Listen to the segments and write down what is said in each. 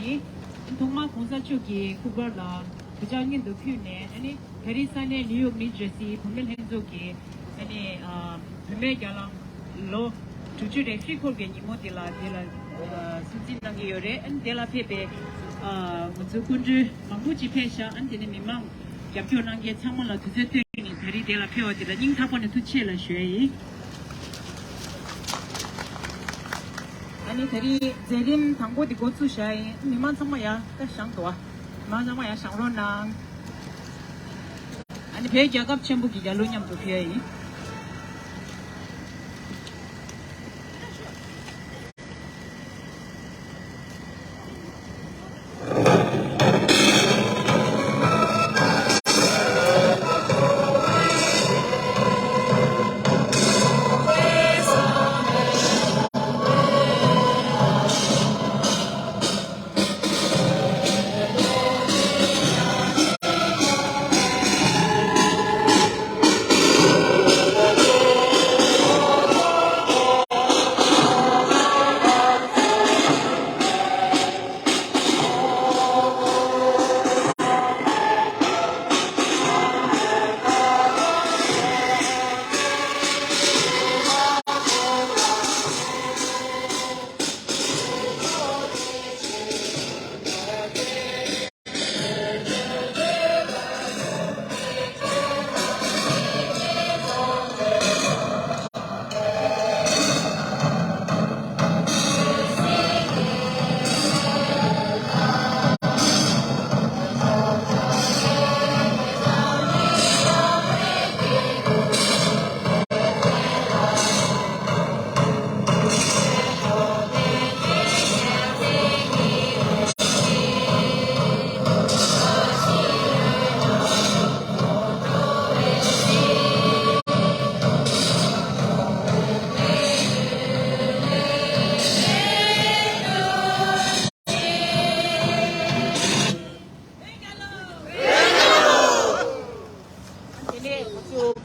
이 동마 공사 쪽이 쿠버라 부장님 도표네 아니 페리산의 뉴욕 뉴저시 보면 행족이 아니 페메갈랑 로 주주의 피콜게 니모딜라 딜라 신진당이 요래 안델라 페베 무조건주 망부지 페샤 안데네 미망 yapıyorlar ki tamamla düzelttiğini beri de la piyade la ning tapone tuçela şöyle ani teri zelim tango di gozu şay niman sama ya da şangdoa niman sama ya şangrona ani pe jagap chembu ki jalonyam to piyai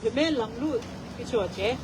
Demain langlu kicho che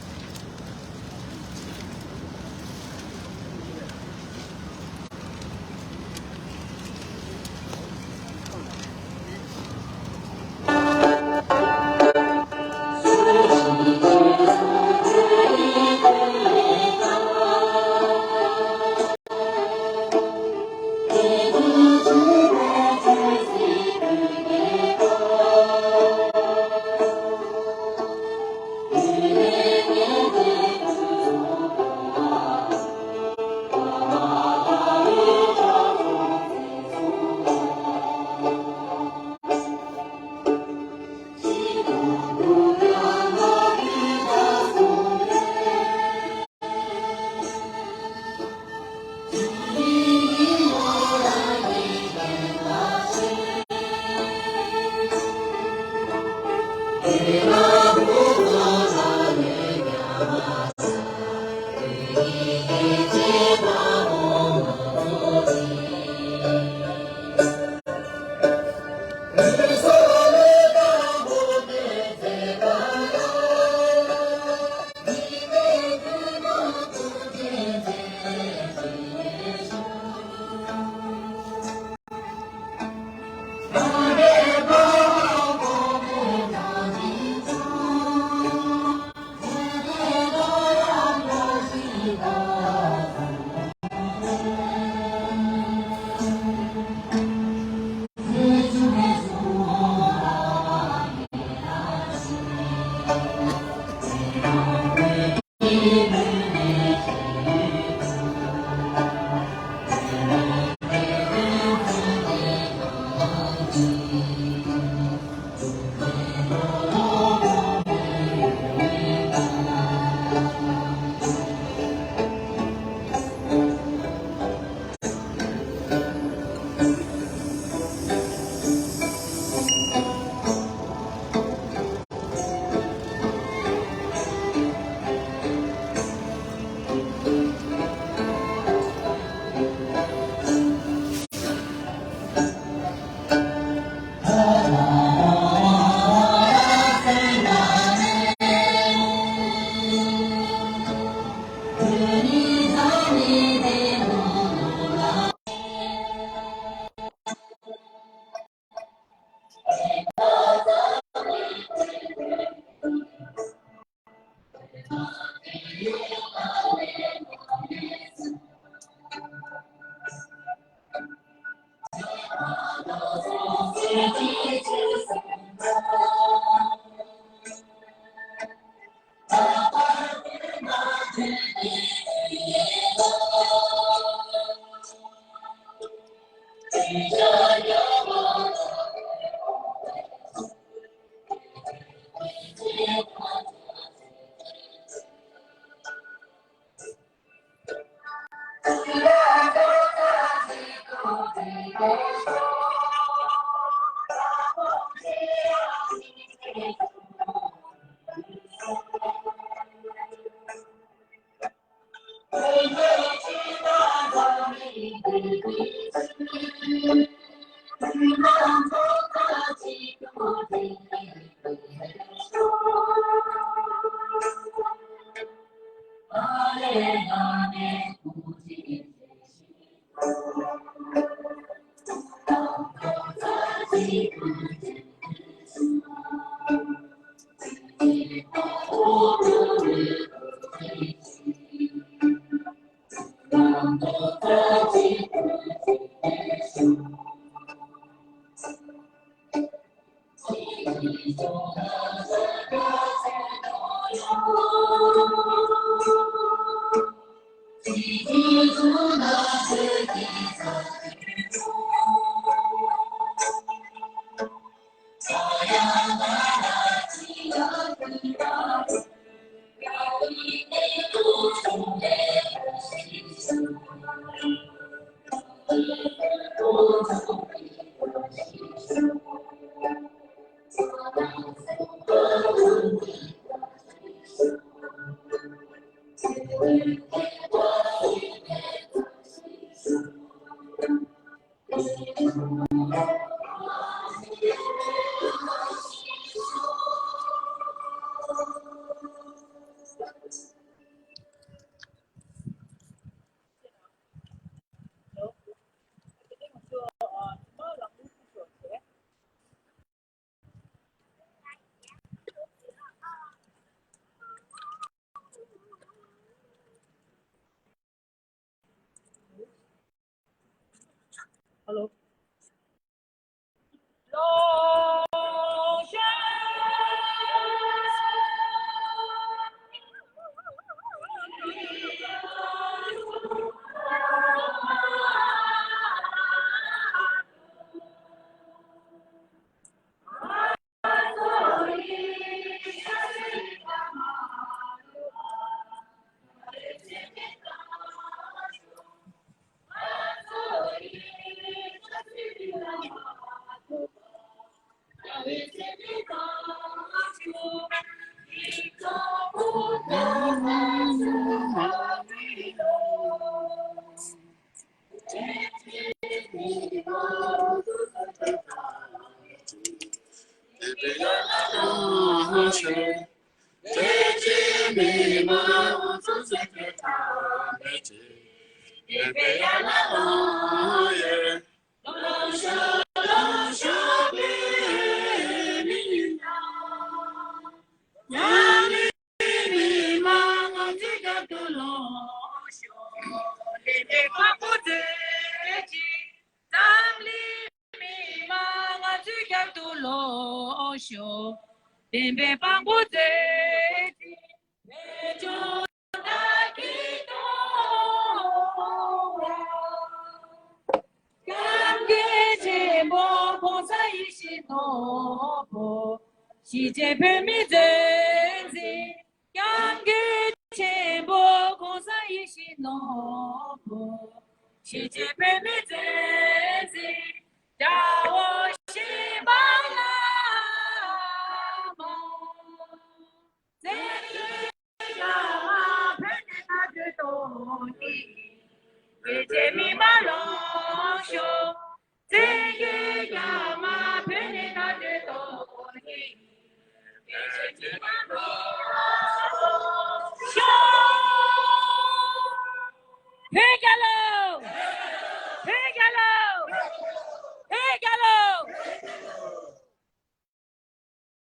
Hello.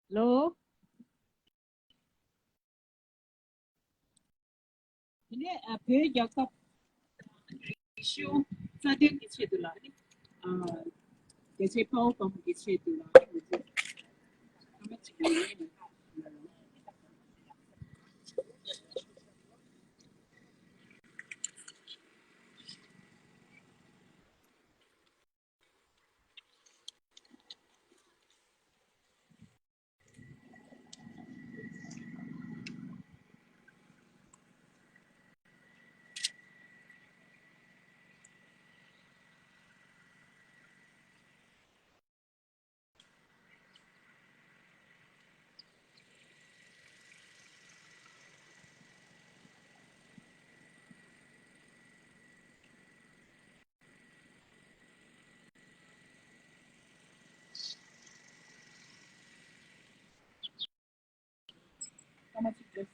Hello. Ini apa Jacob issue tadi ni cedula ni. 也是包包一切的啦，他们几个人。他们几个人。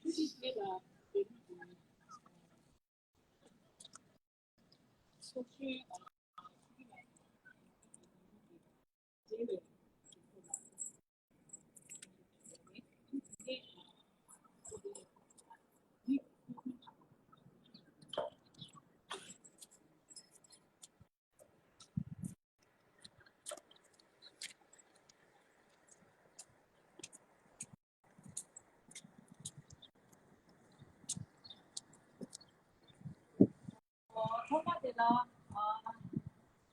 就是那个出去这个。通话的呢，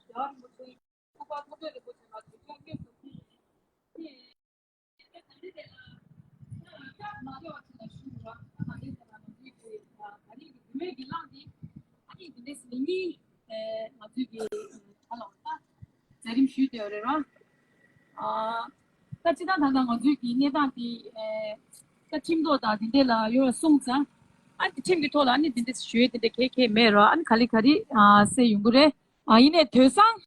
然后不是不光工作的过程嘛，就像越不是，那就要吃的食物啊，那那个呢，就是아니 분명히 길란디 아니 근데 스님이 아주 알아왔다 자림 슈데어라 까치다 단단 아주 기네다디 까 팀도 다 딘데라 요 송자 아니 팀기 토라 아니 딘데 슈에데 케케 메라 아니 칼리카리 세 용구레 이네 대상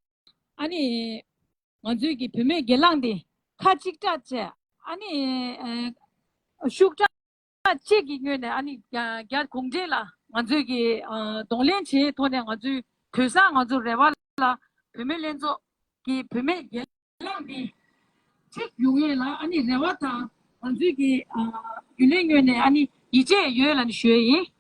아니 아주 기 분명히 길란디 카직자체 아니 슈크자 제기 뇌네 아니 야 공제라 아주기 동련체 돈에 아주 교상 아주 레발라 비밀렌조 기 비밀 예랑비 책 용해라 아니 레와타 아주기 유행뇌네 아니 이제 유행한 쉐이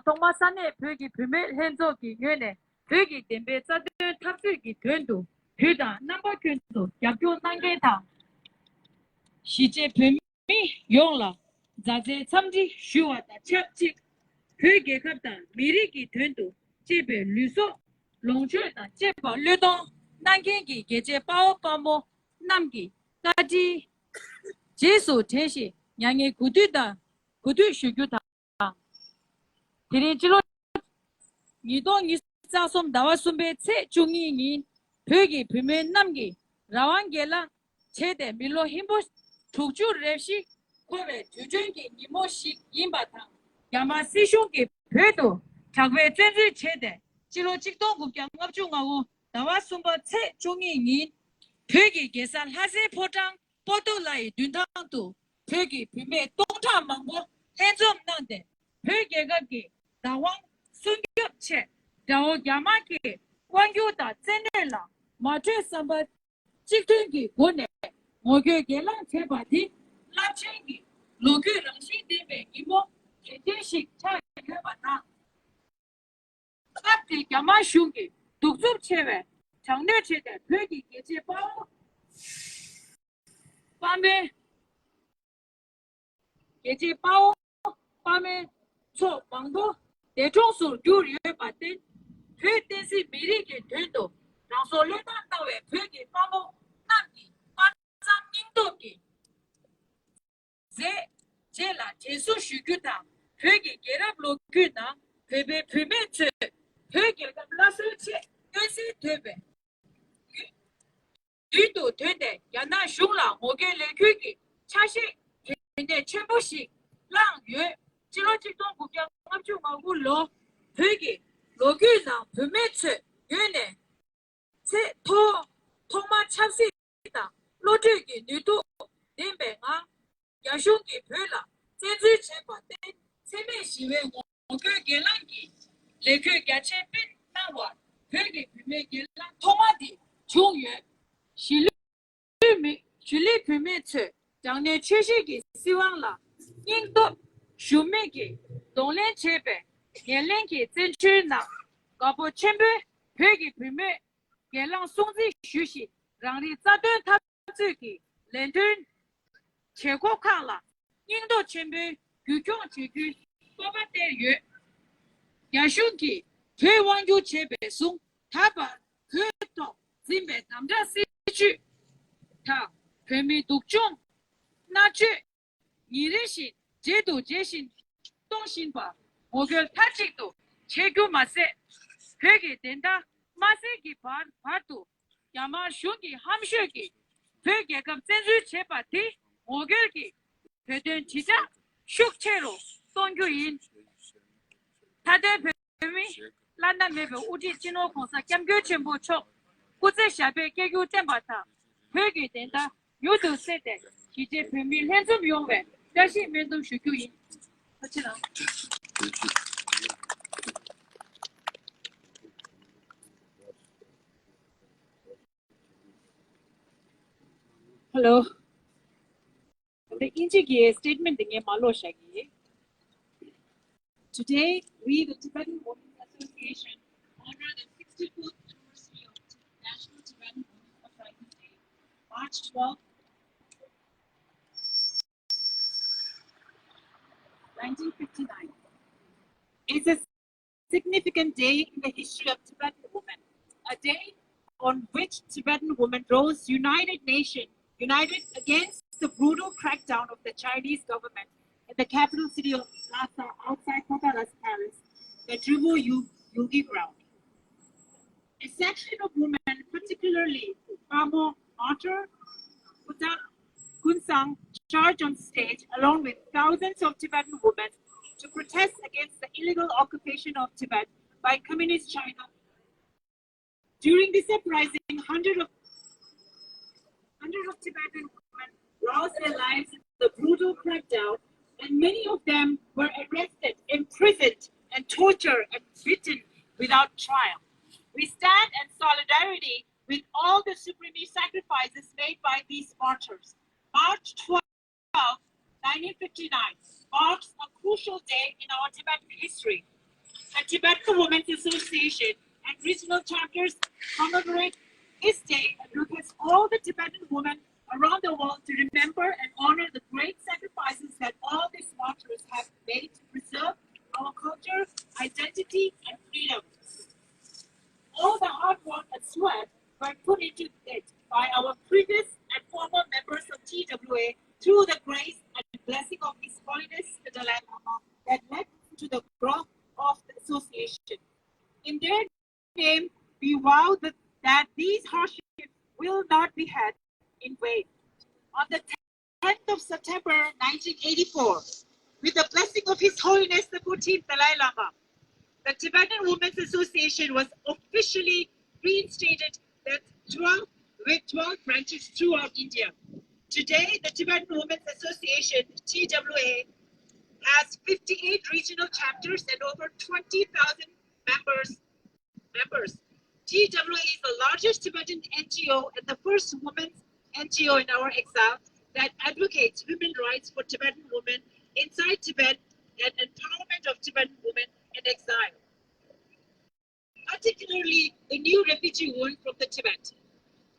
동마산에 벽이 비밀 현조기 뇌네 벽이 덴베 짜들 탑수기 된도 회다 넘버 균도 약교 단계다 시제 범위 용라 자제 참지 쉬워다 첩지 회계 갑다 미리기 된도 제베 류소 롱주다 제바 류동 난개기 계제 바오바모 남기 까지 제수 대시 양의 구두다 구두 쉬교다 디리지로 이동 이사솜 나와숨베 체 중이니 회계 범위 남기 라완게라 최대 밀로 힘보 tukju repsi kowe tujengi nimoshi imbatang yama sishungi pedo chakwe zenzi chede jilo jikdongu kyangabchu ngawo dawa sumba tse chungi ngin pegi gesan hase potang poto lai duntang tu pegi pime tongta mangbo henzom nangde pegi gagi dawang sungyop che dawo yama ki wangyo da zene la matwe samba jikdongi gone 오게 게랑 제바디 라칭기 로게 랑시 데베 이모 제제식 차 해봤다 갑자기 야마슝기 독접 체외 장례 체대 회기 계제 바오 밤에 계제 바오 밤에 초 방도 대종수 요리에 받된 회대시 미리게 된도 장소레다 따외 회기 바오 남기 인도기 제라 제수 슈규다 회계 게랍로 규다 베베 프리메트 회계가 플러스치 요시 되베 뒤도 되데 야나 슝라 오게 레규기 차시 근데 최보시 랑유 지로직동 국경 합주마고로 회계 로규나 프리메트 유네 제 토마 참시다 로제기 니도 덴베가 야쇼기 별라 제주 제바데 세메시웨 오게 게랑기 레케 갸체빈 나와 회기 비메게랑 토마디 종유 실리미 실리피메츠 将来确实给希望了，印度书面给动联前辈，年龄给争取呢，搞不前辈会给妹妹，给让孙子学习，让你扎顿他自己认真，结果看了，印度前辈就讲这句，爸爸待遇，也兄弟退完就前辈送，他把很多准备他们家失去，他还没读中。那这你的心这都这心动心吧，我跟他这都切个马赛，会给等他马赛给把都，要么兄弟他们说给，会给个真是切把的，我跟给，会等其他说切了，当个人，他的朋友们，懒得没被物质金融公司监管全部错，我在下边给个真把他，会给等他有都是的。其实平民很重要的，但是面对需求人，不知道。Hello. The Inchigi statement in Malo Shagi. Today, we, the Tibetan Women's Association, honor the 64th anniversary of National Tibetan Women's Uprising Day, March 12, 1959. It's a significant day in the history of Tibetan women, a day on which Tibetan women rose united against the brutal crackdown of the Chinese government in the capital city of Lhasa outside Papalas Palace, the Dribu Yugi ground. A section of women, particularly Pamo Otter, Kunsang, charged on stage along with thousands of Tibetan women to protest against the illegal occupation of Tibet by Communist China. During this uprising, hundreds of Tibetan women lost their lives in the brutal crackdown, and many of them were arrested, imprisoned, and tortured and beaten without trial. We stand in solidarity with all the supreme sacrifices made by these martyrs. March 12, 1959 marks a crucial day in our Tibetan history. The Tibetan Women's Association and regional chapters commemorate this day and request all the Tibetan women around the world to remember and honor the great sacrifices that all these martyrs have made to preserve our culture, identity, and freedom. All the hard work and sweat were put into it by our previous and former members of TWA through the grace and blessing of His Holiness the Dalai Lama that led to the growth of the association. In their name, we vow that these hardships will not be had in vain. On the 10th of September 1984, with the blessing of His Holiness the 14th Dalai Lama, the Tibetan Women's Association was officially reinstated with 12 branches throughout India. Today, the Tibetan Women's Association, TWA, has 58 regional chapters and over 20,000 members. TWA is the largest Tibetan NGO and the first women's NGO in our exile that advocates women's rights for Tibetan women inside Tibet and empowerment of Tibetan women in exile, particularly the new refugee women from the Tibet.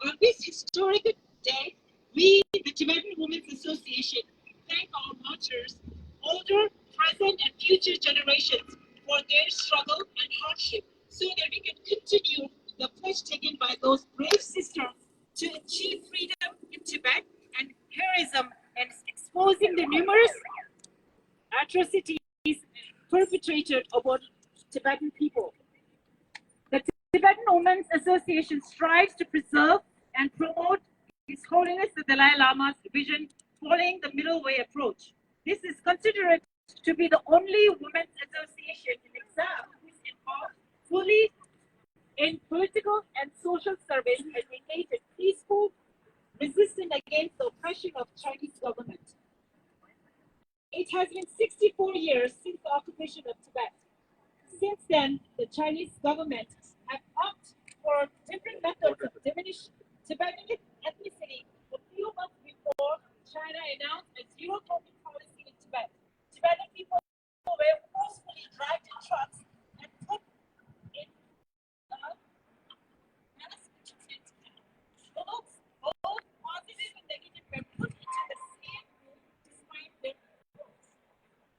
On this historic day, we, the Tibetan Women's Association, thank our martyrs, older, present, and future generations for their struggle and hardship, so that we can continue the pledge taken by those brave sisters to achieve freedom in Tibet and heroism and exposing the numerous atrocities perpetrated upon Tibetan people. The Tibetan Women's Association strives to preserve and promote His Holiness the Dalai Lama's vision following the middle way approach. This is considered to be the only women's association in exile who is involved fully in political and social service and engaged in peaceful resistance against the oppression of Chinese government. It has been 64 years since the occupation of Tibet. Since then, the Chinese government have opted for different methods of diminish Tibetan ethnicity. A few months before China announced a zero COVID policy in Tibet. Tibetan people were forcefully dragged in trucks and put in mass detention. Both positive and negative were put into the same room despite their reports.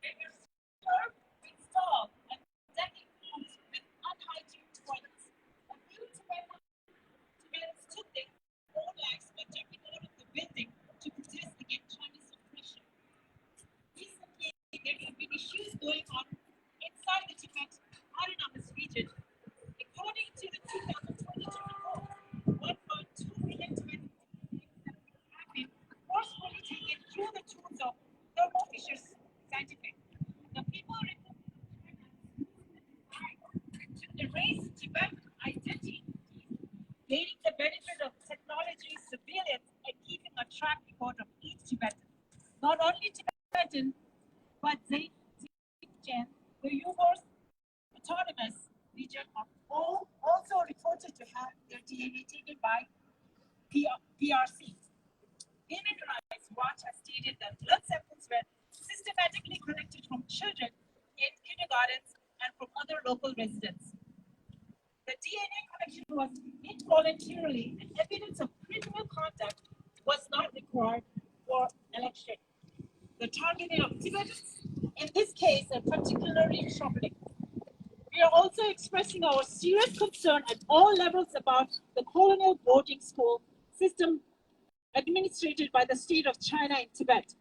They were served, installed, and decking rooms with unhygienic toilets. A few Tibetans took their own lives by jumping out of the building to protest against Chinese oppression. Recently, there have been issues going on inside the Tibet Autonomous Region. According to the 2022 report, 1.2 million Tibetans have been forcefully taken through the tools of Thermo Fisher Scientific. The people to erase Tibetan identity, gaining the benefit of technology, surveillance, and keeping a track record of each Tibetan. Not only Tibetan, but Xinjiang, the Uyghurs Autonomous Region, are all also reported to have their DNA taken by PRC. Human Rights Watch has stated that blood samples were systematically collected from children in kindergartens and from other local residents. The DNA collection was involuntarily, and evidence of criminal conduct was not required for election. The targeting of Tibetans in this case are particularly troubling. We are also expressing our serious concern at all levels about the colonial boarding school system administered by the state of China in Tibet.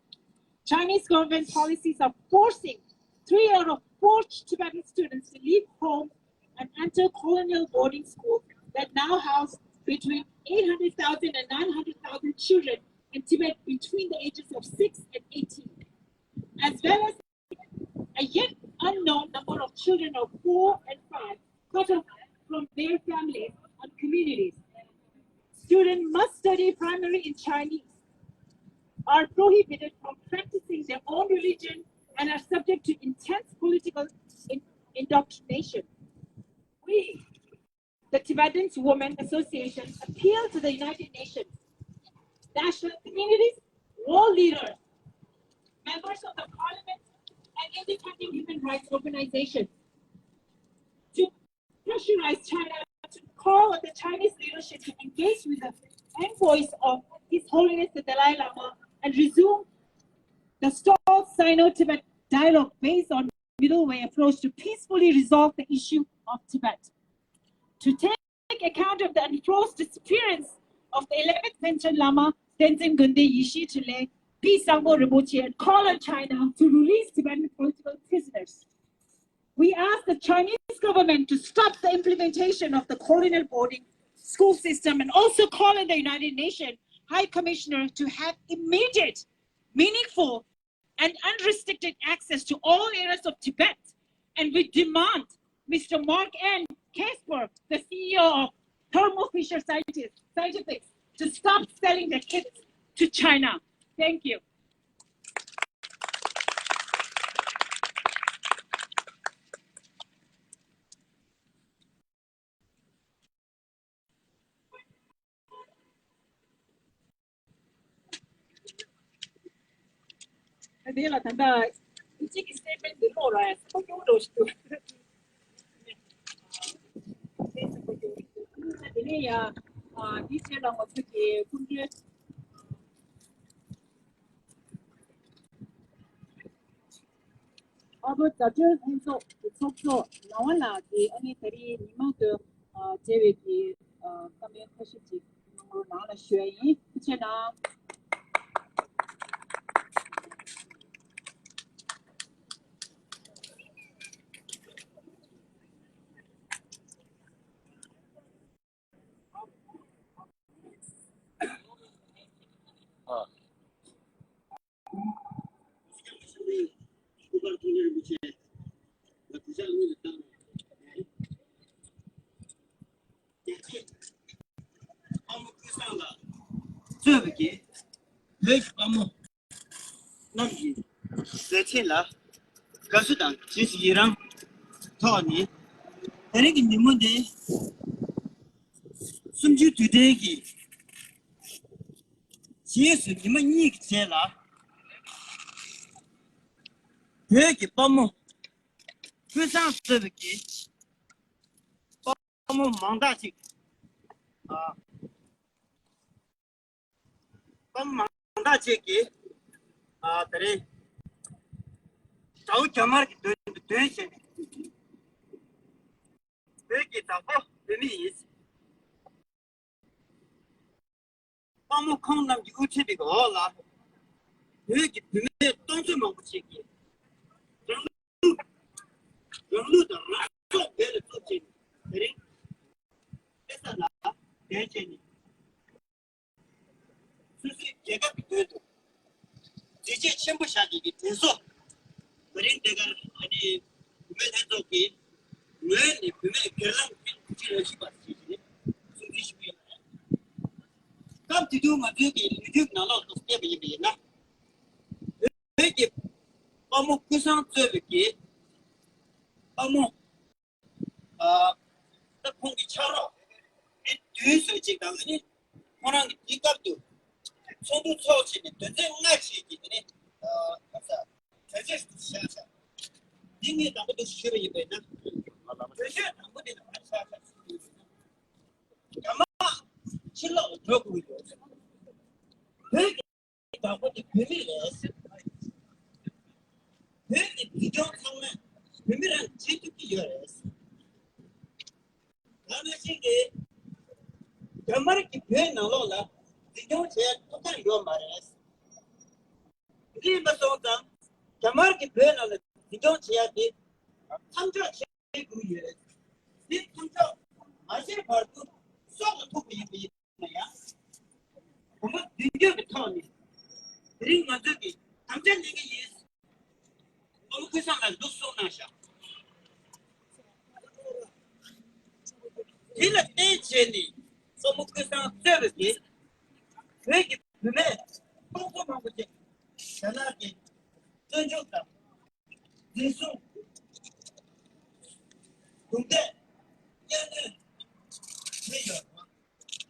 Chinese government policies are forcing 3 out of 4 Tibetan students to leave home and enter colonial boarding schools that now house between 800,000 and 900,000 children in Tibet between the ages of 6 and 18, as well as a yet unknown number of children of 4 and 5 cut off from their families and communities. Students must study primarily in Chinese, are prohibited from practicing their own religion, and are subject to intense political indoctrination. We, the Tibetan Women Association, appeal to the United Nations, national communities, world leaders, members of the parliament, and independent human rights organizations to pressurize China to call on the Chinese leadership to engage with the envoys of His Holiness the Dalai Lama and resume the stalled Sino-Tibet dialogue based on middle way approach to peacefully resolve the issue of Tibet. To take account of the enforced disappearance of the 11th Panchen Lama, Tenzin Gunde Yishi Chile, P. Sangpo Rinpoche, and call on China to release Tibetan political prisoners. We ask the Chinese government to stop the implementation of the colonial boarding school system and also call on the United Nations High Commissioner to have immediate, meaningful, and unrestricted access to all areas of Tibet. And we demand Mr. Mark N. Kasper, the CEO of Thermo Fisher Scientific, to stop selling the kits to China. Thank you. 其实你们你接了，这个把我非常这个给，把我们忙大去啊，把忙大去给啊，对，找怎么对些，这个找不对你意思，把我看到有钱的个了，这个对面当时忙不起给，人路的人做别的做钱，对，这是哪？对钱的，就是这个对的。直接全部下去的结束。可能这个你没太着急，你不没可能去了去把事情，所以是不是？刚提到嘛，这个你就拿到都别别那，这个我们不想这个给，我们那空气差了，你对手这个呢，可能你搞到，从头操起的，真正爱起的呢，啥子，真正是想想。今年咱们都学了一本呢，这些咱们的啥啥，干嘛？去老多不有？这个咱们的平民人是，这个比较他们平民人其实比较人是，咱们现在咱们的平能老了，比较钱不敢有买人是，你们说咱们的平能了，比较钱的，参照钱不有人，你参照，而且跑都上了都不一那样。我们第二个套呢，人们这个，他们这个意思，我们会上来都说那下，听了这些呢，我们会上这个的，这个里面，包括嘛不行，在那里，这就的，人数，懂得，现在没有了，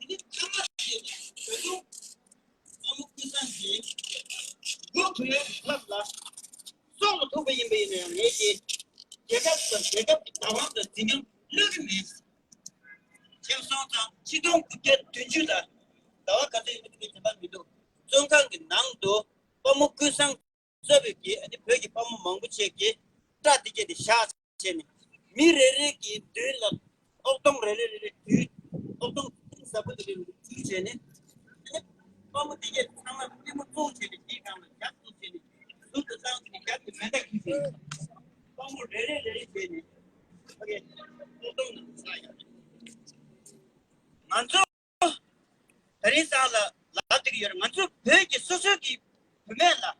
你他妈的，这种我们会上去，我可以看了，上了都不因为那那些。这个台湾的这种六个名字，就上场其中不给对出的，台湾可是这个什么名头，中间的难度，把我们上这个给，你不要把我们忙不起给，大地的下线呢，米热热给对了，奥东热热热对，奥东什么的对线呢，把我们这些他们这么做起的地方呢，加做起的，都是上的加的没得区别。帮我热热热些呢。OK， 我懂了，啥呀？俺做，人啥了？哪这个人？俺做别个叔叔的不买了，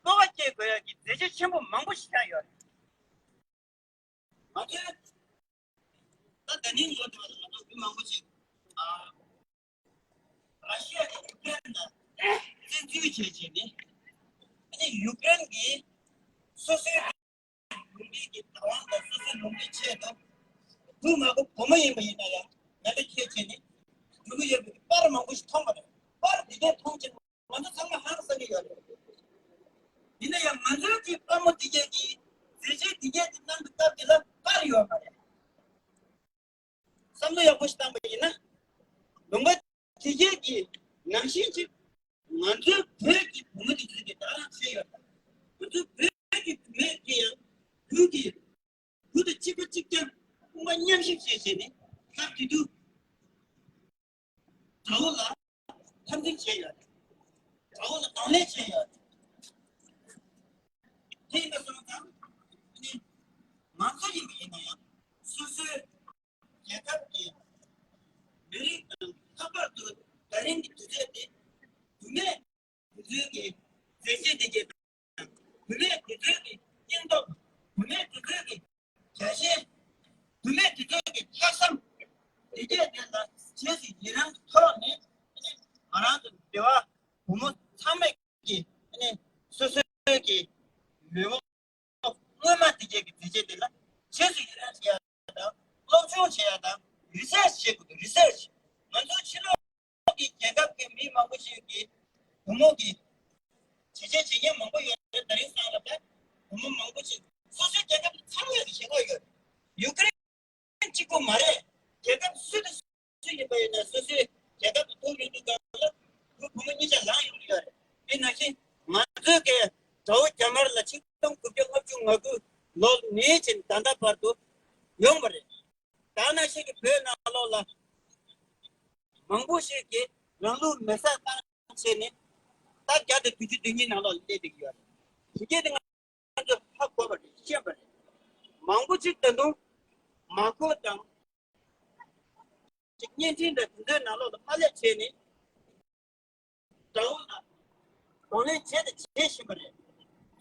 我这个呀，这些全部忙不起来呀。俺这，那等你我都忙不起啊。俺现在有点呢，真就钱钱呢。你有点给叔叔农民给台湾的叔叔农民钱的，不嘛我们也没那样，那个钱钱呢？如果也把忙不是通了，把这个通钱，我们他们还是这个样。你那样满足去把我这些的，这些的那个到底了，哪有嘛的？什么也不是当没呢？我们这些的男性去，满足别的我们的这个当然是要的，满足别的没这样，有的这个我们年轻些些呢，他就都找了，他们钱要的，找了当然钱要的。这个什么讲？你马上就没那样，说是也他的，没他把这个人的这些的，不买，不这个这些的个，不买不这个引导，不买不这个这些，不买不这个发生，这些的呢，其实也能讨呢，马上就对吧？我们他们给，说是给。没有，我们这些的了，其实也是的，老早些的，research 写过的 research，俺做起了的这个跟迷茫不是给 부모기 지제 먹고 이거 다른 사람한테 부모 먹고지 소식 제가 참여해서 제가 이거 유크레인 찍고 말해 제가 수도 수이 봐야 소식 제가 도리니까 그 부모님이잖아 이거 이나시 맞게 더 jamar la chitong kubyo ngapchu ngagu lol nechin tanda parto yombre dana shi ke pe na lo la mangbo shi ke langlu mesa ta chene ta kya de tuji dingi na lo le de gya shi ke de ngjo ha ko ba shi ba mangbo chi tando ma ko tang chi nyen jin de de na lo pa le chene dao na only che de che shi ba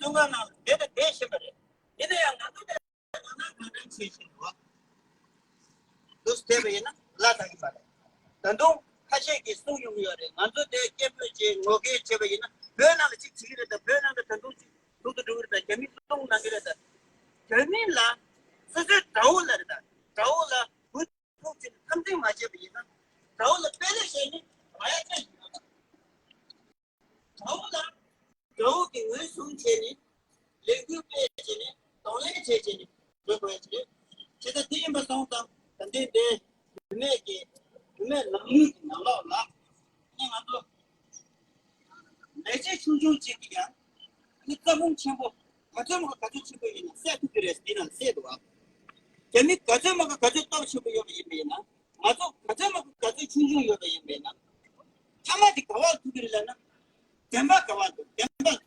중간나 내가 대셔버려. 이래야 나도 나는 세신과 도스테베나 라다기 말해. 단도 카셰기 소용이어래. 나도 대 깨쁘지 뭐게 제베나 변화를 지키려다 변화를 단도 도도 도르다 재미 똥 나기려다. 재미라 스스 다올라다. 다올라 부지 탐지 마셔비나. 다올라 빼내셔니 와야지. 다올라 저기 왜 손체니 레규 페이지니 돈에 제제니 그거지 제가 뒤에 봤다 근데 내게 남이 나라라 그냥 아도 내제 충족지기야 이따봉 친구 가져먹어 가져치고 있는 세트 드레스는 세도와 걔네 가져먹어 가져또 치고 여기면은 아주 가져먹어 가져 충족 여기면은 참아지 가와 두기려나 덴바 가와도 덴바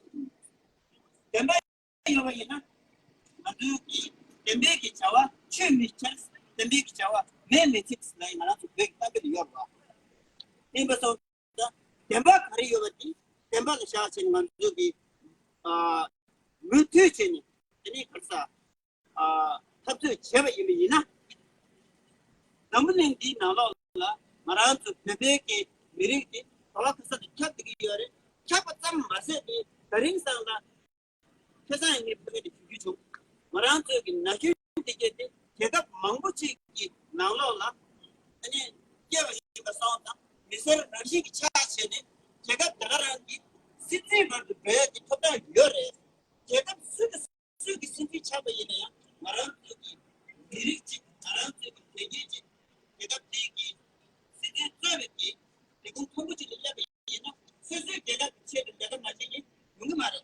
이거이나 아두기 덴베기 자와 취미철 덴베기 자와 메메틱스 라이나 백 타게 요바 이버서 덴바 가리요바티 덴바 샤신 만두기 무트체니 아니 벌써 탑주 제바 이미나 남는디 나라라 마라츠 덴베기 미리기 돌아서 탑기 요래 탑참 마세디 다른상가 세상에 보게 되죠. 마란트기 나기 되게 제가 망고치기 나올라 아니 제가 싸웠다 미서 라시기 차체네 제가 나가라기 시티버드 배기 토다 요래 제가 쓰기 신기 차바이네요 마란트기 미리치 마란트기 되게지 제가 되기 시티 트래픽이 지금 통보지 되려면 세세 제가 체를 내가 맞지 누구 말해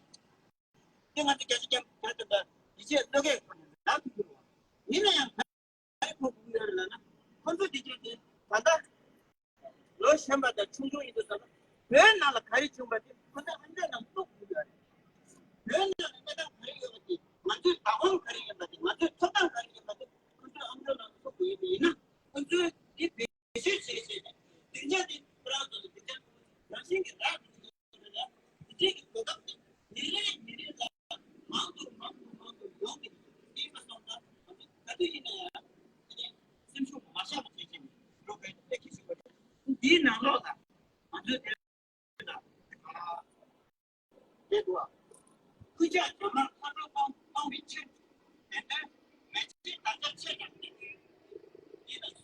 내가 계속 하다가 이제 너게 나도 니네야 발표 부르려나 혼자 뒤지지 받아 너 셴바다 충족이 돼서 왜 나라 가르쳐 받지 혼자 한자는 또 부르려 왜 나라 내가 가르쳐 받지 맞지 다원 가르쳐 받지 맞지 초당 가르쳐 받지 혼자 아무나 또 보이나 혼자 이 비실실실 굉장히 브라운도 굉장히 나신게 다 이제 그거 미리 마음도 여기 이마선다 나도이네 심수 마샤 되지 그렇게 되기지 이 나라다 아주 대다 대도아 그저 정말 하루 밤 미치 근데 매치 단자 체가 이런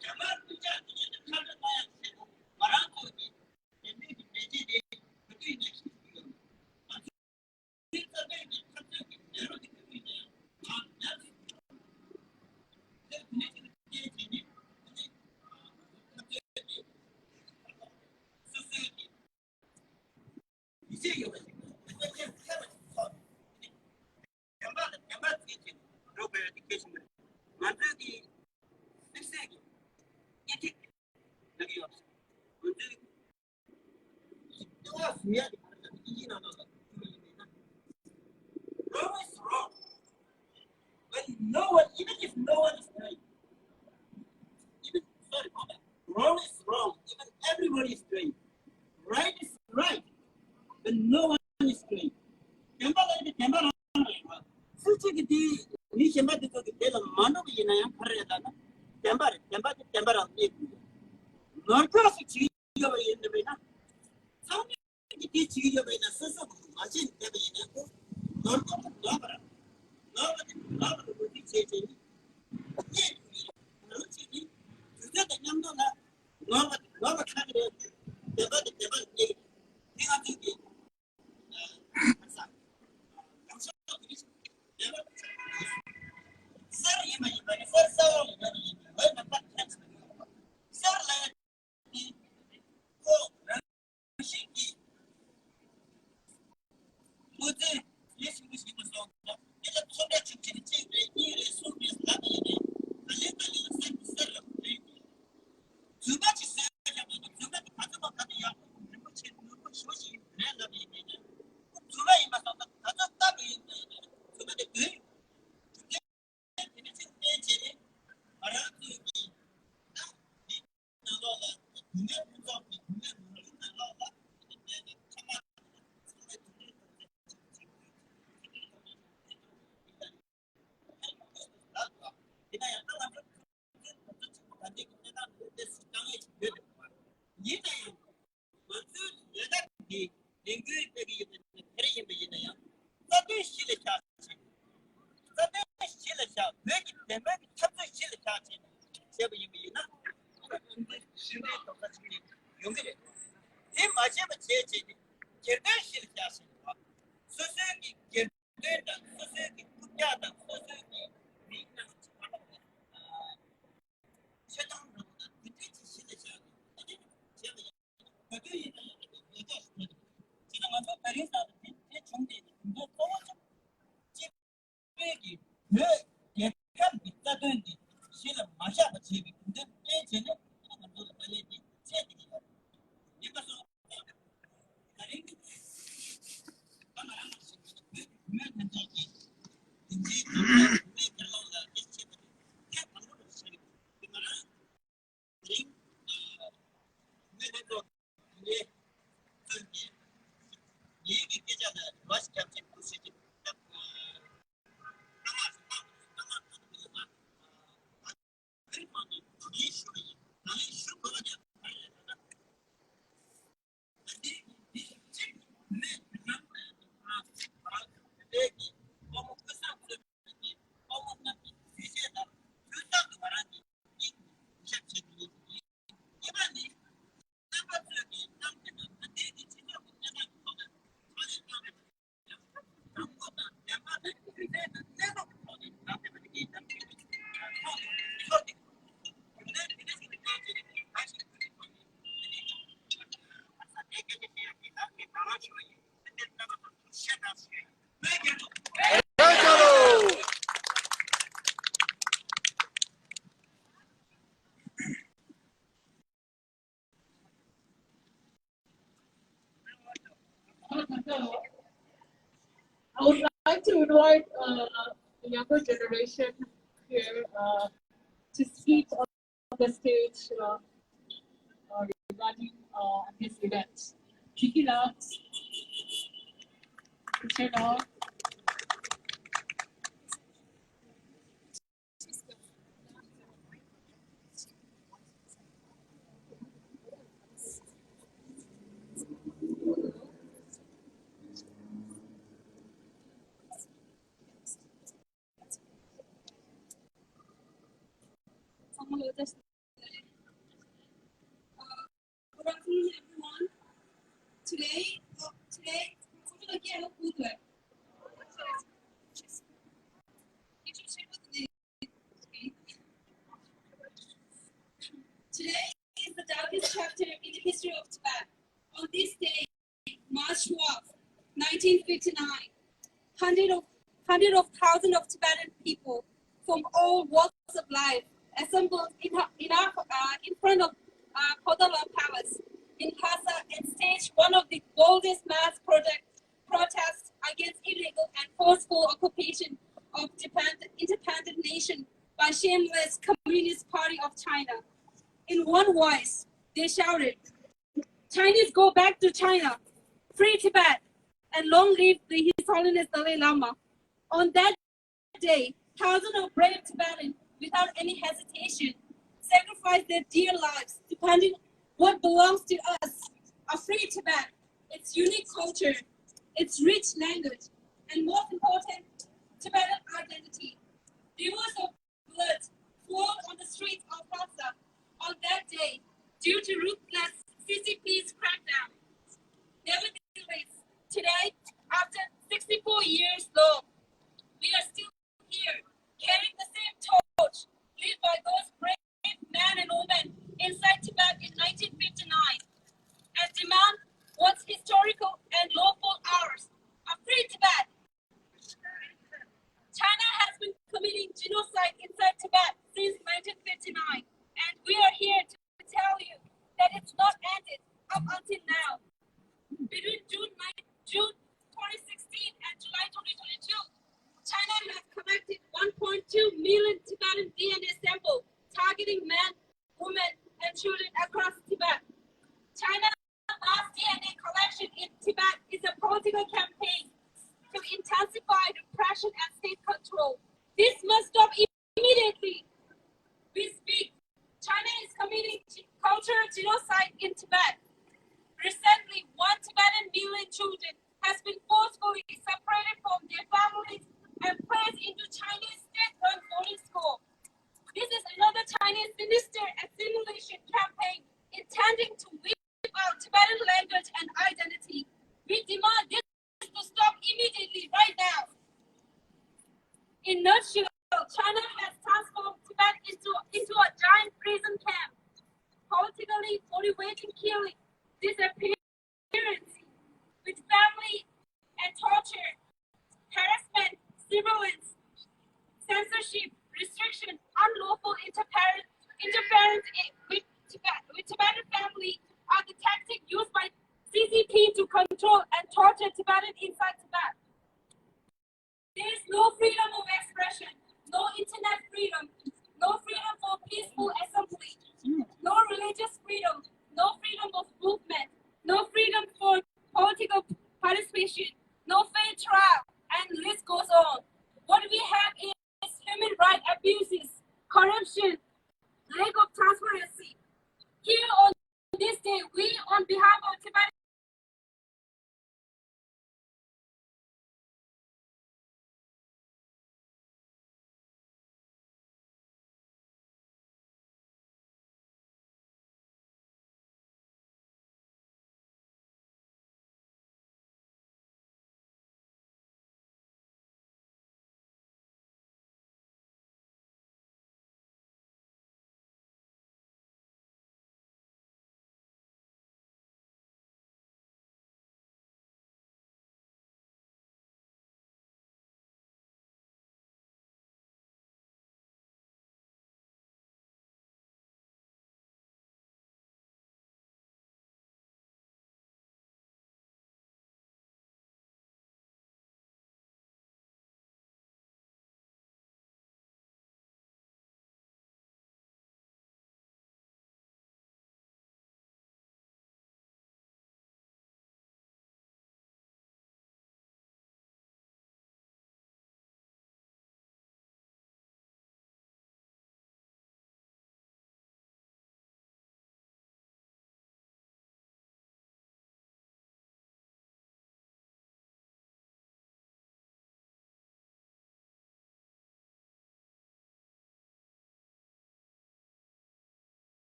정말 그저 이제 하루 봐야 말하고 이 매지 그게 Wrong is wrong. When no one, even if no one is doing, wrong is wrong. Even everybody is doing. Right is right. When no one is doing. 솔직히 네 셴바도 내가 만나기나야 하려다나. 템바를 너까지 지겨워 있는데나. 상대기 지겨워 있는 스스로 마신 때문에 너도 나봐라. 너도 우리 제제니. 솔직히 그게 냠도나 너가 카드를 I would like to invite the younger generation here to speak on the stage regarding this event. Shikila, Michelle, Good afternoon, everyone. Today, today is the darkest chapter in the history of Tibet. On this day, March 12, 1959, hundreds of thousands of Tibetan people from all walks of life assembled in front of Potala Palace in Lhasa and staged one of the boldest mass protests against illegal and forceful occupation of independent nation by shameless Communist Party of China. In one voice, they shouted, "Chinese go back to China, free Tibet, and long live the His Holiness Dalai Lama." On that day, thousands of brave Tibetans, without any hesitation, sacrificed their dear lives defending what belongs to us, a free Tibet, its unique culture, its rich language, and most important, Tibetan identity. Rivers of blood flowed on the streets of Lhasa on that day due to ruthless CCP's crackdown. Nevertheless, today, after 64 years long, we are still here, carrying the same torch lit by those brave men and women inside Tibet in 1959, and demand what's historical and lawful ours, a free Tibet. China has been committing genocide inside Tibet since 1959, and we are here to tell you that it's not ended up until now. Between June 2016 and July 2022, China has collected 1.2 million Tibetan DNA samples targeting men, women, and children across Tibet. China's mass DNA collection in Tibet is a political campaign to intensify repression and state control. This must stop immediately. We speak. China is committing cultural genocide in Tibet. Recently, 1 Tibetan million children has been forcefully separated from their families and placed into Chinese state-run boarding school. This is another Chinese sinister assimilation campaign intending to wipe out Tibetan language and identity. We demand this to stop immediately right now. In nutshell, China has transformed Tibet into a giant prison camp, politically motivating killing, disappearance, with family and torture, harassment, surveillance, censorship, restriction, unlawful interference with Tibetan family are the tactics used by CCP to control and torture Tibetan inside Tibet. There is no freedom of expression, no internet freedom, no freedom for peaceful assembly, no religious freedom, no freedom of movement, no freedom for political participation, no fair trial, and the list goes on. What we have is human rights abuses, corruption, lack of transparency. Here on this day, we, on behalf of Tibetan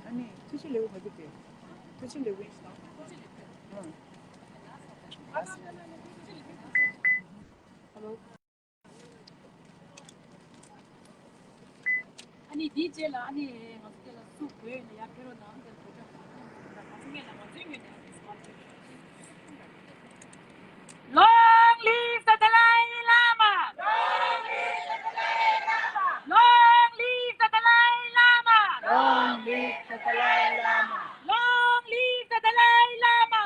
아니, 드실래요? 가져게. 드실래요? 있어? 응. 아니 DJ라 아니 어떻게라 쑥 보이네 야 별로 나한테 보자 나중에 Long live the Dalai Lama! Long live the Dalai Lama! Long live the Dalai Lama! Long live the Dalai Lama. Long live the Dalai Lama!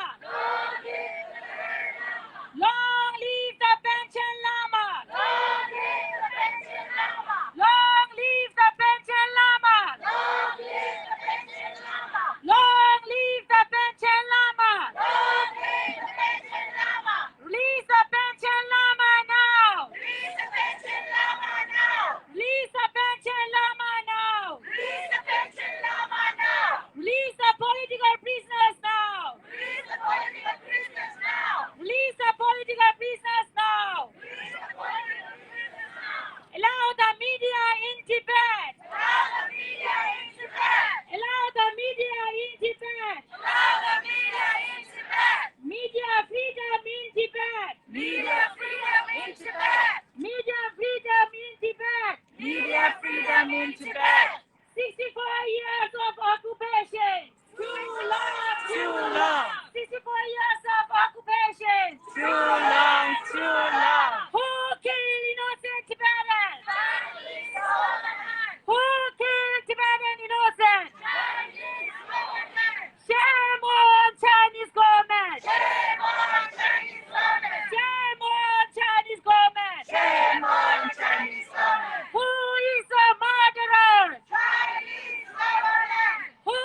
Long live the Panchen Lama! Long live the Panchen Lama! Long live the Panchen Lama! Long live the Panchen Lama! Long live the Panchen Lama! Long live the Panchen Lama! Release the Panchen Lama now! Release the Panchen Lama now! Release the Panchen Lama now! Release the Panchen Lama now! Release the political prisoners now! Release the political prisoners now! Release the political prisoners now! Release the political prisoners now! Allow the media in Tibet! Allow the media in Tibet! Allow the media in Tibet! Allow the media in Tibet! Media freedom in Tibet! Media freedom in Tibet! Media freedom in Tibet! Media freedom in Tibet. 64 years of occupation! Too long! Too long. 64 years of occupation! Too long. Too long. Who killed innocent Tibetans? Chinese government! Who killed Tibetan innocents? Chinese government! Shame on Chinese government! Shame on Chinese government! Shame on Chinese government! Shame on Chinese government! Who is the murderer? Chinese government! Who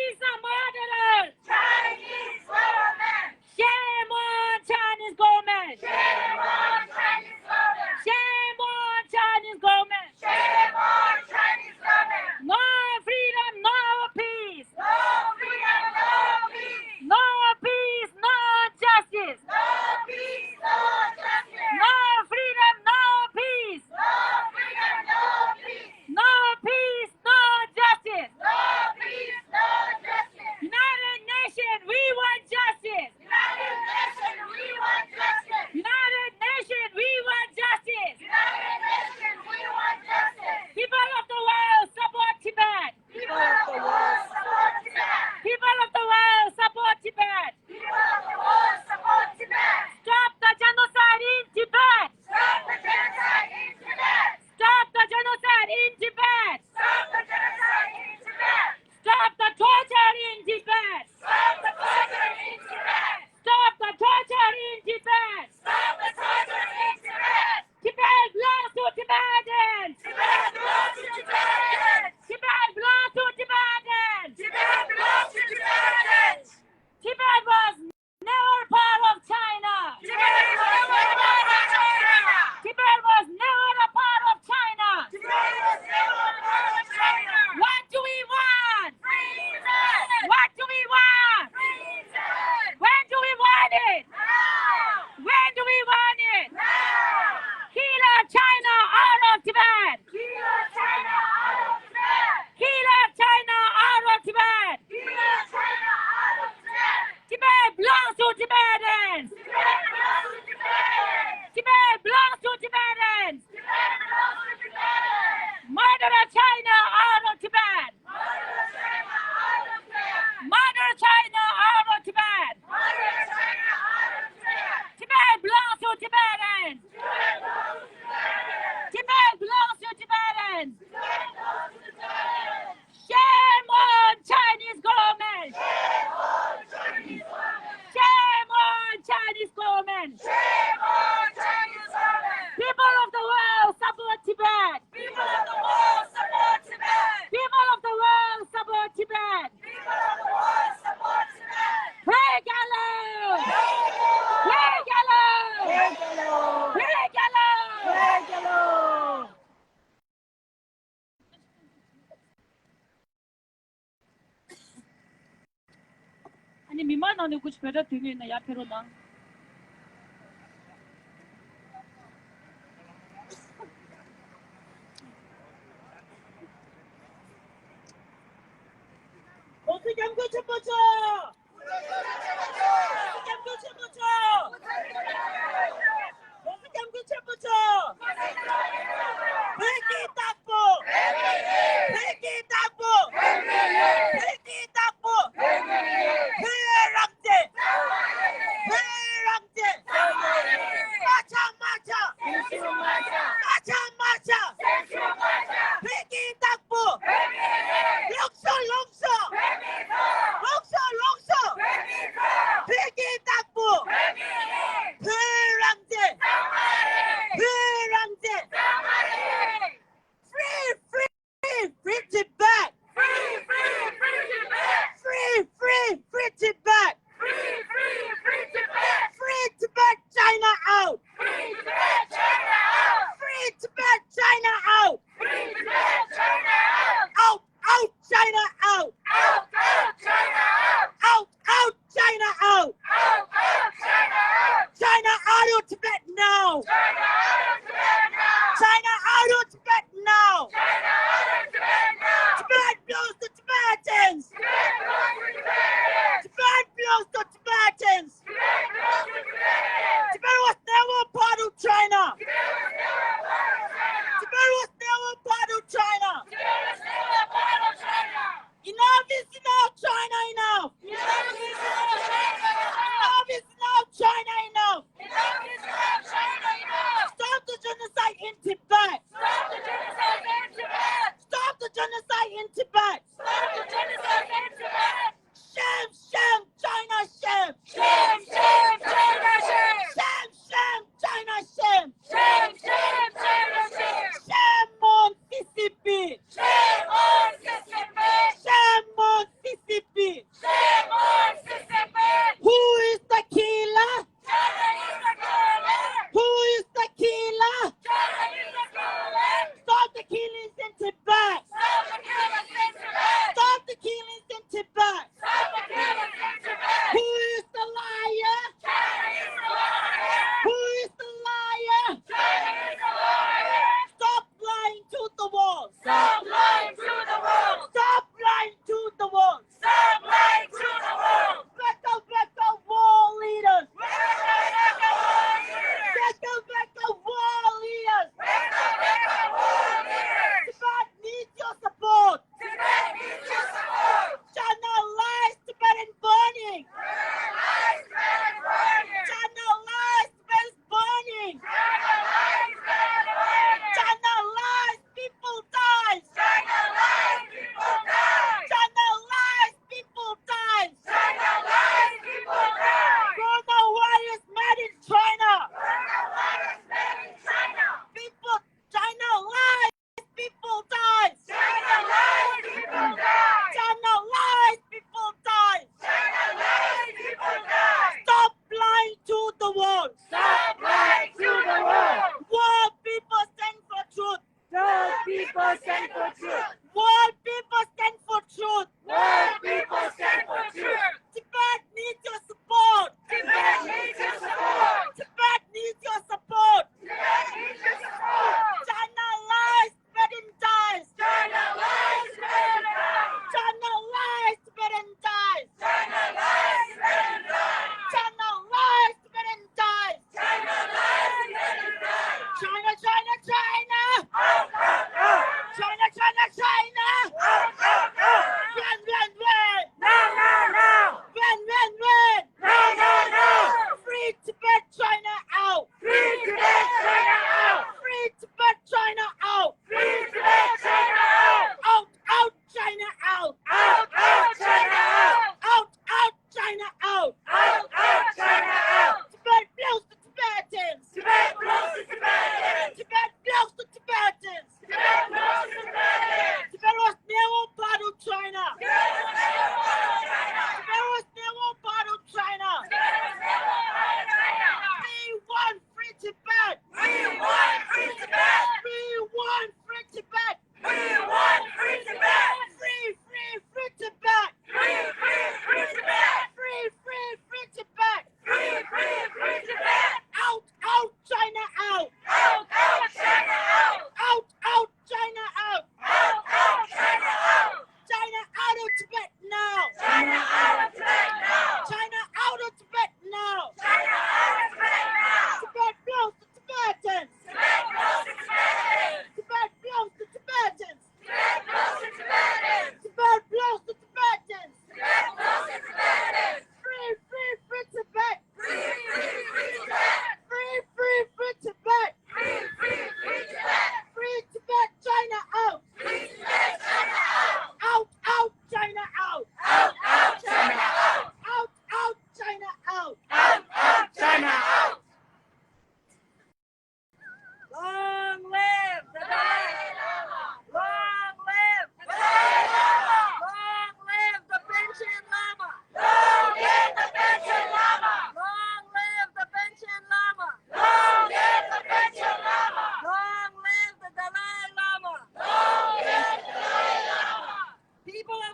is the murderer? Chinese government! Shame on Chinese government! Shame on Chinese government! Shame on Chinese government! Shame on Chinese government! No freedom, no 아니 미만 안에 कुछ बेटा 되게 ना या फिर ना 보수 경고 첩보처! 보수 경고 첩보처! 보수 경고 첩보처! 회기 딱보! 회기 딱보! 회기 딱보! 회랑제! 회랑제! 마차! 마차! 회기 딱보! 롱서! 회기 딱보! 회랑제! Free Tibet! Free Tibet! Free Tibet, China out! Free Tibet, China out! Out, China out!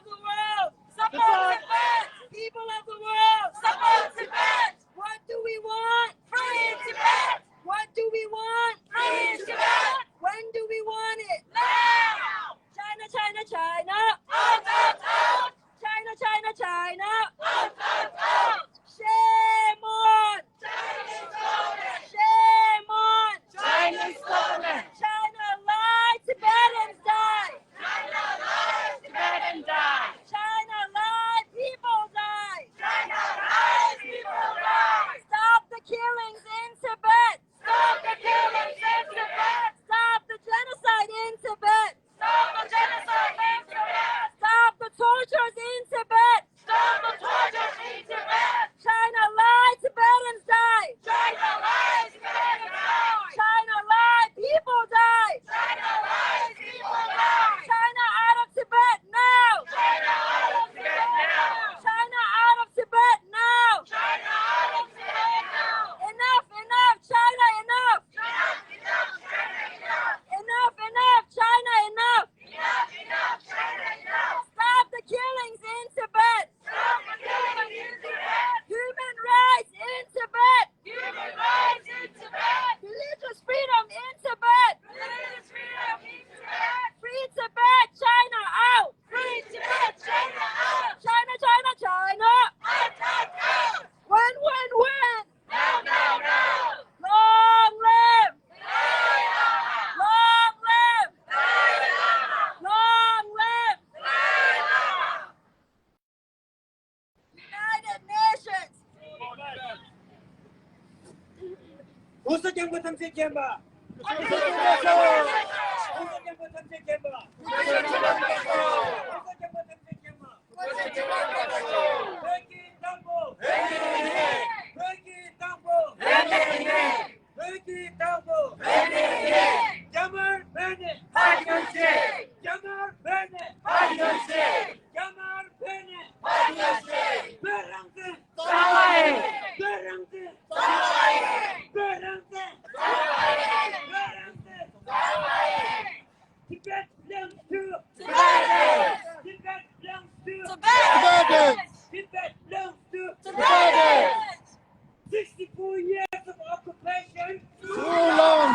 the world, support Tibet. People of the world, support Tibet. What do we want? Free Tibet. What do we want? Free Tibet. When do we want it? Now. China, China, China. Out, out, out. China, China, China. Out, out, out. Shame on. Chinese government. Shame on. Chinese government. China lied, Tibetans die. China lied, Tibetans die. China lied, people die. China lied, people die. Stop the killings in Tibet. Stop the killings in Tibet. Stop the genocide in Tibet. Stop the genocide in Tibet. Stop the tortures in Tibet. Stop the tortures in Tibet. China lied, Tibetans die. China lied, Tibetans die. China lied, people die. China lied, people die. China out of Tibet now. China out of Tibet now. China out of Tibet now. China out of Tibet now. Enough, enough, China, enough. Enough, enough, China, enough. Enough, enough, China, enough. Enough, enough, China, enough. Stop the killings in Tibet. Stop the killings in Tibet. Human rights in Tibet. Human rights in Tibet. Religious freedom in Tibet. Religious freedom in Tibet. Free Tibet, China out. Free Tibet, China out. China, China, China. Out, out, out. When. Now, now, now. Long live. Dalai Lama. Long live. Dalai Lama. Long live. Dalai Lama. United Nations. 공사장부 탐색 캠바. 공사장부 탐색 캠바. 공사장부 탐색 캠바. 백기 당보. 백기 당보. 백기 당보. 자말 베네. 자말 베네. 자말 베네. 베랑데. 베랑데. 베랑데. Tibet belongs to Tibet belongs to Tibet belongs to Tibetans. 64 years of occupation. Too long.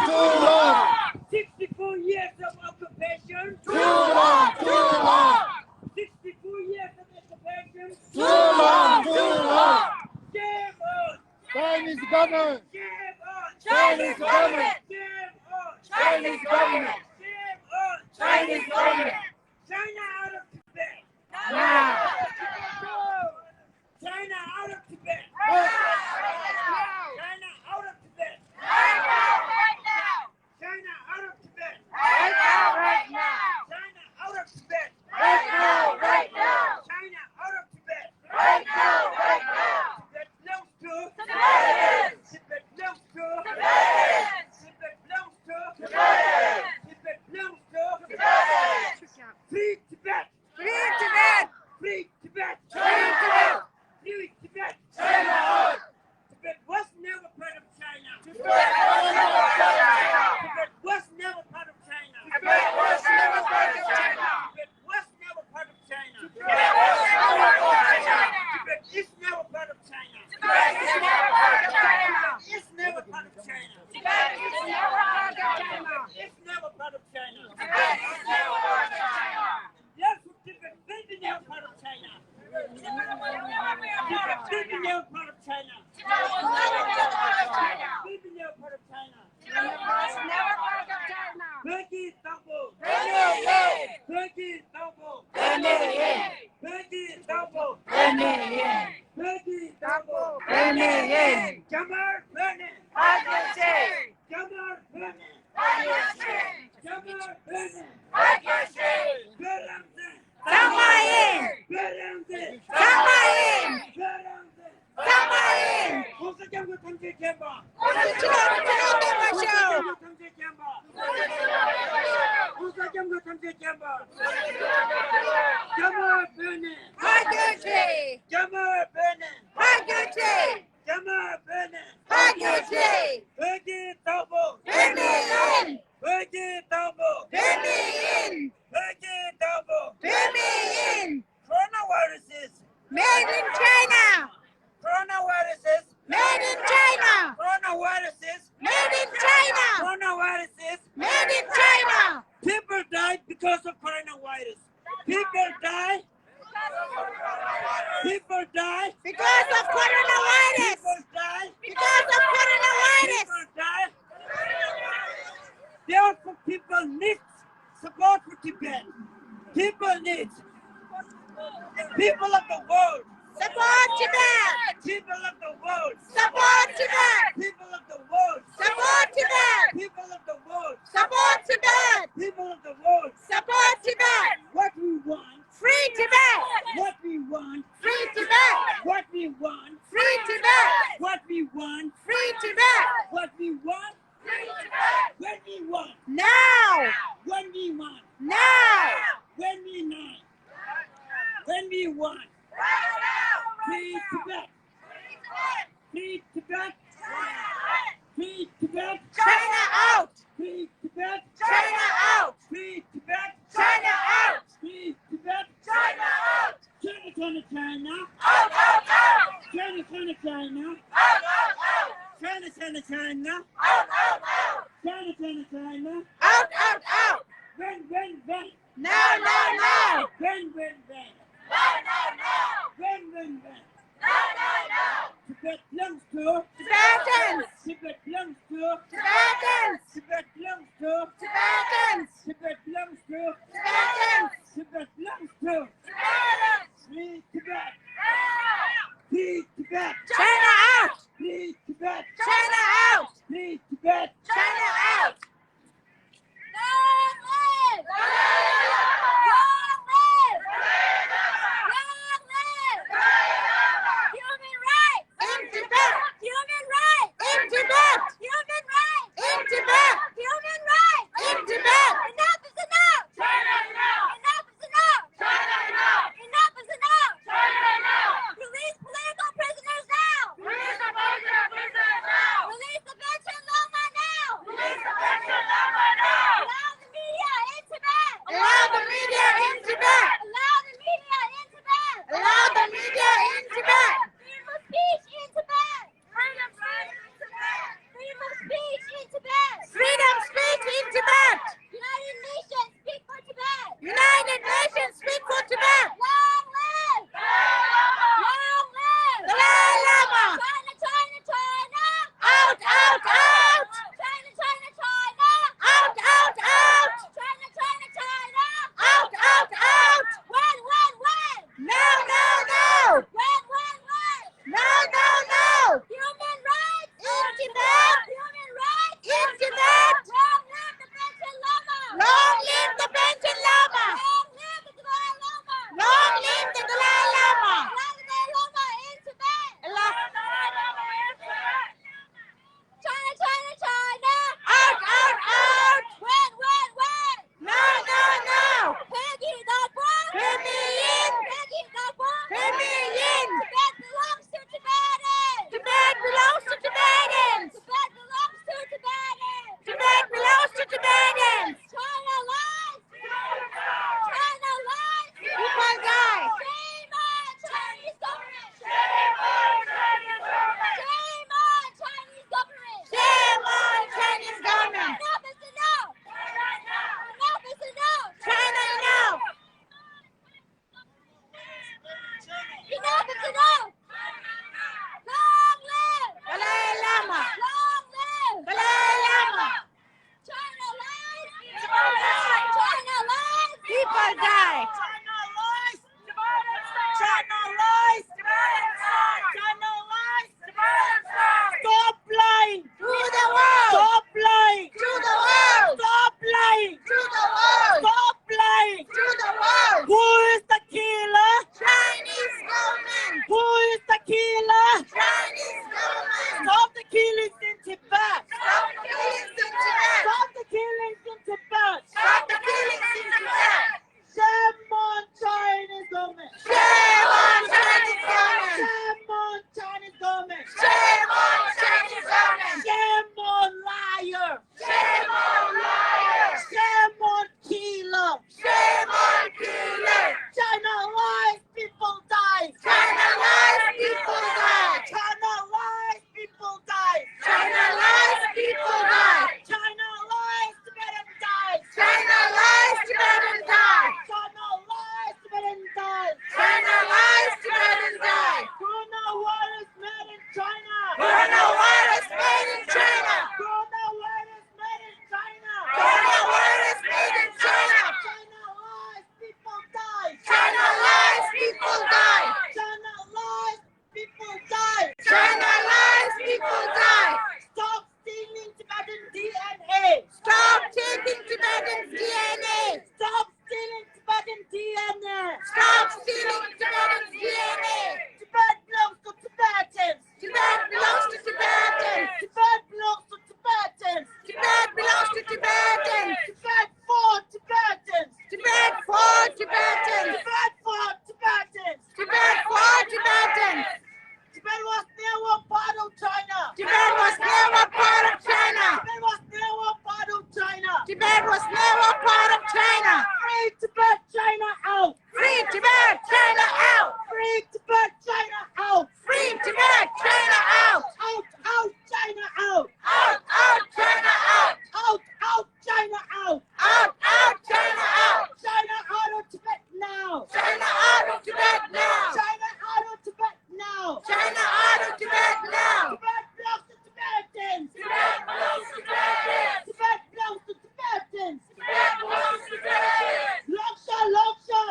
64 years of occupation. Too long. 64 years of occupation. Too long. Shame on. Chinese government. Shame on. Chinese government. Shame on. Chinese government. Shame on. Chinese government. China out of Tibet. Now. China out of Tibet. China out of Tibet. Right now. China out of Tibet. Right now. China out of Tibet. Right now. China out of Tibet. Right now. Tibet belongs to Tibetans. Tibet belongs to Tibetans. Tibet belongs to Tibetans. Tibet belongs to Tibetans. Free Tibet. Free Tibet. Free Tibet. Free Tibet. Free Tibet. China out. Tibet was never part of China. Tibet was never part of China. Tibet was never part of China. Tibet was never part of China. Tibet was never part of China. Tibet was never part of China. Tibet is never part of China. Tibet is never part of China. Is never part of China. Tibet is never part of China. Is never part of China. Tibet is never part of China. Yes, Tibet will be never part of China. Tibet will be never part of China. Tibet was never part of China. Will be never part of China. Tibet was never part of China. Peggy Tambo. Peggy Tambo. Peggy Tambo. Peggy Tambo. Jamar Bene. Jamar Bene. Jamar Bene. Beramde. Beramde. 공사장부 탐색 캠바. 공사장부 탐색 캠바. 자말 베네. 자말 베네. 자말 베네. 베기 Made in China. Coronaviruses. Made in China. Coronaviruses. Made in China. Coronaviruses. Made in China. People died because of coronavirus. People die. People die. Because of coronavirus. People die. Because of coronavirus. People die. Therefore, people need support for Tibet. People need. People of the world. Support Tibet. People of the world. Support Tibet. People of the world. Support Tibet. People of the world. Support Tibet. People of the world. Support Tibet. What we want. Free Tibet. What we want. Free Tibet. What we want. Free Tibet. What we want. Free Tibet. What we want. When we want. Now. When we want. Now. When we not. When we want. Free Tibet. Free Tibet. Free Tibet. China out. Free Tibet. China out. Free Tibet. China out. Free Tibet. China out. China, China, China. Out, out, out. China, China, China. Out, out, out. China, China, China. Out, out, out. China, China, China. Out, out, out. When. Now, now, now. When. Now, now, now. When. Now, now, now. Tibet belongs to. Tibetans. Tibet belongs to. Tibetans. Tibet belongs to. Tibetans. Tibet belongs to. Tibetans. Tibet belongs to. Tibetans. Free Tibet. Free Tibet. China out. Free Tibet. China out. Free Tibet. China out. In Tibet. In Tibet. In Tibet. In Tibet. Enough is enough! China now. Enough is enough! China now. Enough is enough! China now. Release political prisoners now! Release the political prisoners now. Release the Benjamin Loma now! Release the Tibetan's DNA. Tibet belongs to Tibetans. Tibet belongs to Tibetans. Tibet belongs to Tibetans. Tibet belongs to Tibetans. Tibet for Tibetans. Tibet for Tibetans. Tibet for Tibetans. Tibet for Tibetans. Tibet was never part of China. Tibet was never part of China. Tibet was never part of China. Tibet was never part of China. Free Tibet, China out. Free Tibet, China out. Free Tibet, China out. Free Tibet, China out. Out, out, China out. Out, China out. Out, China out. Out, China out. China out of Tibet now. China out of Tibet now. China out of Tibet now. China out of Tibet now. Tibet belongs to Tibetans. Tibet belongs to Tibetans. Tibet belongs to Tibetans. Tibet belongs to Tibetans. Longsha, Longsha.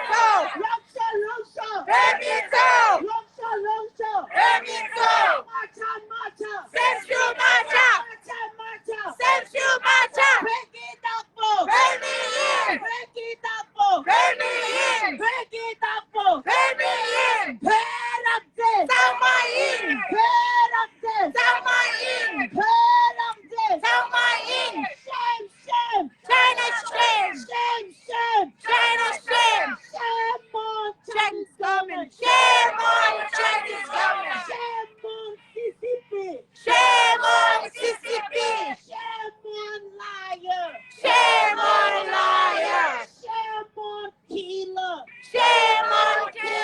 Go. Longsha, Longsha. Let me go. Longsha, Longsha. Let me go. Marcha, marcha. Sensu Macha. Marcha, marcha. Sensu Macha. Break it up, bro. Let me in. Break it up, bro. Let me in. Break it up, bro. Let me in. Peramde. Sama in. Peramde. Sama in. Peramde. Sama in. Shame, shame. China shame. Shame, shame. China shame. Shame on Chinese government. Shame on Chinese government. Shame on CCP. Shame on CCP. Shame on liar. Shame on liar. Shame on killer. Shame on killer.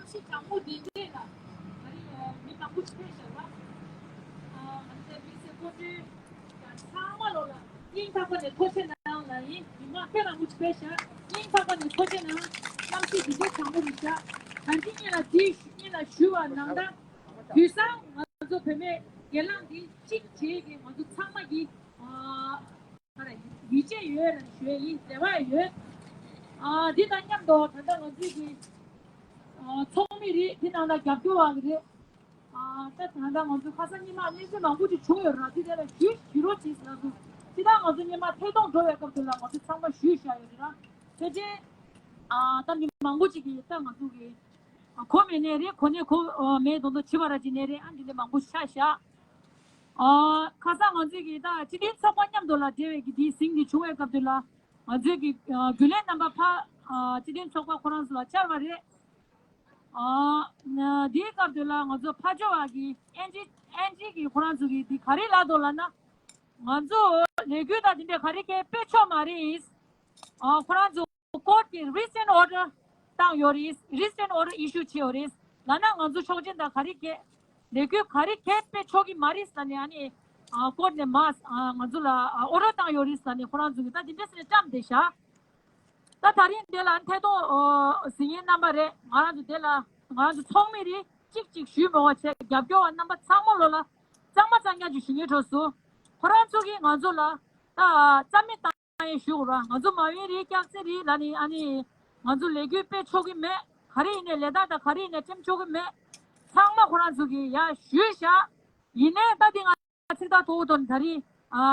람시 장모 딘데나 아니 미망고 스페셜라 안데 미세 고지 상말로라 인파권의 토체나나이 미마케랑 스페셜 인파권의 토체나 람시 딘데 장모리샤 간팅이나 디이나 슈와 난다 규상 먼저 뱀에 예랑디 직제게 먼저 상마기 위제 유에는学이 대화 유에 디단냠도 단단한 지기聪明的디단다 갑교와그래 따뜻하다 먼저 가서님아 인생 망고지 줘요라 디대로 주로 지스나서 디단 어디님아 태동 줘야 겁들라 먼저 상마 쉬셔야리라 그지 단님 망고지기 땅 어두기 고민내리 고네 고 매도도 치바라지내리 안디데 망고 샤샤 가상 언제기다 지금 서번냠돌라 제외기 디 싱디 좋아해 갑들라 저기 귤렌 넘버 파 지금 속과 코란스라 차바리 디 갑들라 먼저 파조하기 엔지기 코란스기 디 가리라돌라나 먼저 레규다 딘데 가리게 빼쳐 말이스 코란스 코트 recent order 땅 요리스 recent order issue 치오리스 나나 먼저 초진다 가리게 레규 가리게 빼쳐기 말이스라니 아니 코트네 마스 먼저라 order 땅 요리스라니 코란스기 다 딘데스네 짬데샤 다 다른 데라 안테도 신인 넘버에 말아도 데라 말아도 총미리 찍찍 쉬고 갑교 넘버 상mol로라 장마장냐 주신이 줬어 코란스기 먼저라 다 짬미 땅에 쉬고라 먼저 마위리 깍스리 라니 아니 먼저 레규 빼쳐기 매 가리네 레다다 가리네 잼쳐기 매 상마 코란스기 야 쉬샤 이네 다딩아 치다 도돈 다리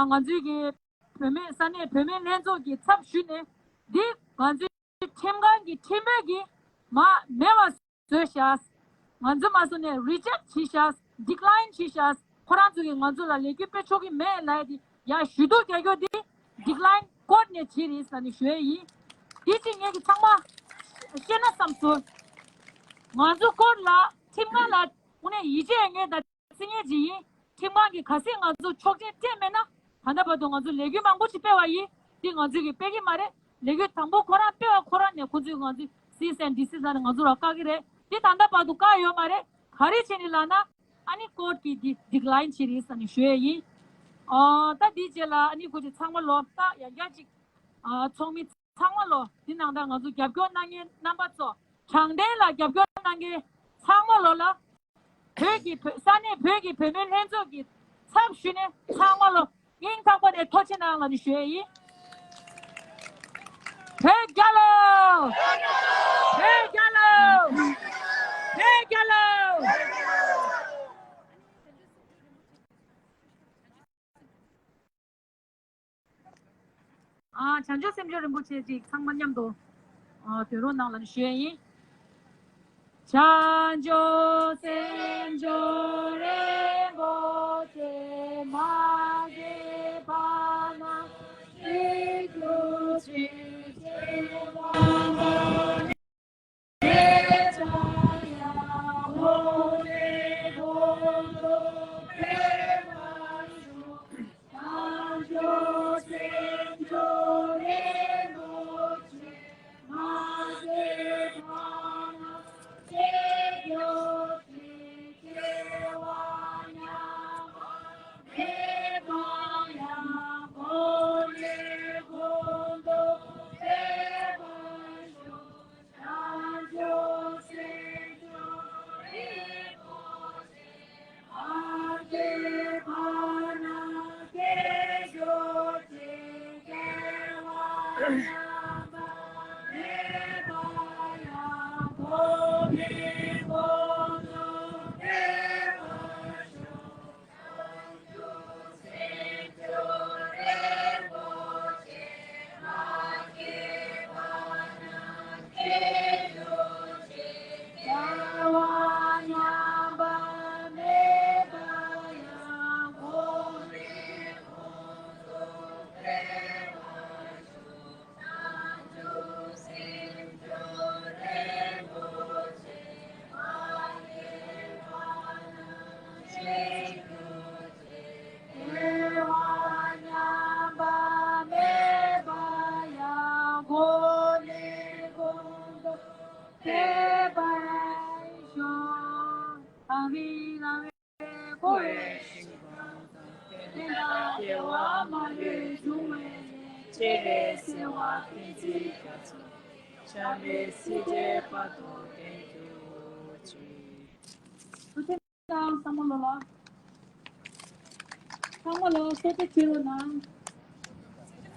먼저기 뱀에 산에 뱀에 렌조기 참 쉬네 디 먼저 팀간기 팀에기 마 매와 스샤스 먼저 마소네 리젝트 치샤스 디클라인 치샤스 코란스기 먼저라 레규 빼쳐기 매 라이디 야 슈도 개교디 디클라인 코드네 치리스 아니 쉐이 디징 얘기 참마 시나 삼수 먼저 코드라 팀간라 오늘 이제 eng에다 승예지 팀간기 가세 가서 촉제 때문에나 하나봐도 가서 레규 망고치 빼와이 디 가지기 빼기 말에 레규 당보 코라 빼와 코라네 고지 가지 시센 디시자는 가서 아까기래 디 단다 봐도 까요 말에 가리치니라나 아니 코드기 디클라인 치리스 아니 쉐이 다 디젤라 아니 고지 창말로 다 야야지 총미 창말로 디낭당 가서 갑교난게 남봤어 장대라 갑교난게 창말로라 벽이 산에 벽이 뱀을 henzo기 참 쉬네 창말로 인상권에 터치나는 쉐이 백갈로 백갈로 백갈로 장조쌤저를 못해지 상만냠도 되로나는 쉐이 장조쌤저를 못해 마게 바나 이교지제 왕원의 자야 오늘 공도 배만주 장조쌤저를 못해 마게 바나 vi la vi ko ye na ye wa ma ye ju we che re se wa ki ji ka chi cha me si je pa to te ju chi tu te na samo lo so te kilo na